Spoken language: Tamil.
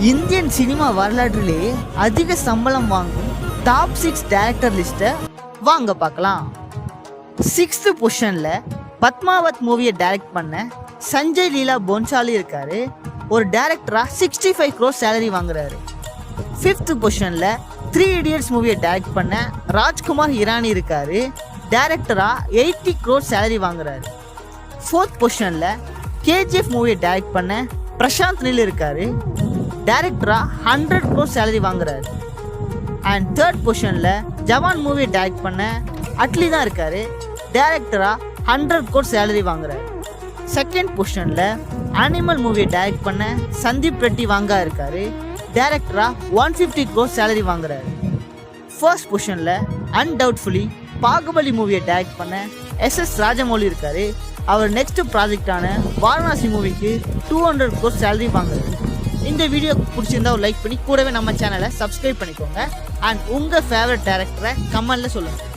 இந்தியன் சினிமா வரலாற்றிலே அதிக சம்பளம் வாங்கும் டாப் 6 டைரக்டர் லிஸ்ட்டை வாங்க பார்க்கலாம். 6th பொசிஷனில் பத்மாவத் மூவியை டைரக்ட் பண்ண சஞ்சய் லீலா பொன்சாலி இருக்காரு. ஒரு டைரக்டராக 65 crore சேலரி வாங்குறாரு. 5th பொசிஷனில் 3 Idiots மூவியை டைரக்ட் பண்ண ராஜ்குமார் ஹிரானி இருக்காரு. டைரக்டராக 80 crore சேலரி வாங்குறாரு. 4th பொசிஷனில் KGF மூவியை டைரக்ட் பண்ண பிரசாந்த் நீல் இருக்காரு. டைரக்டரா 100 crore சேலரி வாங்குறாரு. அண்ட் 3rd பொசிஷனில் ஜவான் மூவியை டைரக்ட் பண்ண அட்லி தான் இருக்காரு. டைரக்டரா 100 crore சேலரி வாங்குறாரு. 2nd பொசிஷனில் அனிமல் மூவியை டைரக்ட் பண்ண சந்தீப் ரெட்டி வாங்கா இருக்காரு. டைரக்டரா 150 crore சேலரி வாங்குறாரு. 1st பொசிஷனில் அன்டவுட்ஃபுல்லி பாகுபலி மூவியை டைரக்ட் பண்ண SS ராஜமௌலி இருக்காரு. அவர் நெக்ஸ்ட் ப்ராஜெக்டான வாரணாசி மூவிக்கு 200 crore சேலரி வாங்குறாரு. இந்த வீடியோ பிடிச்சிருந்தா ஒரு லைக் பண்ணி கூடவே நம்ம சேனலை சப்ஸ்கிரைப் பண்ணிக்கோங்க. அண்ட் உங்கள் ஃபேவரட் டைரக்டரை கமெண்ட்ல சொல்லுங்கள்.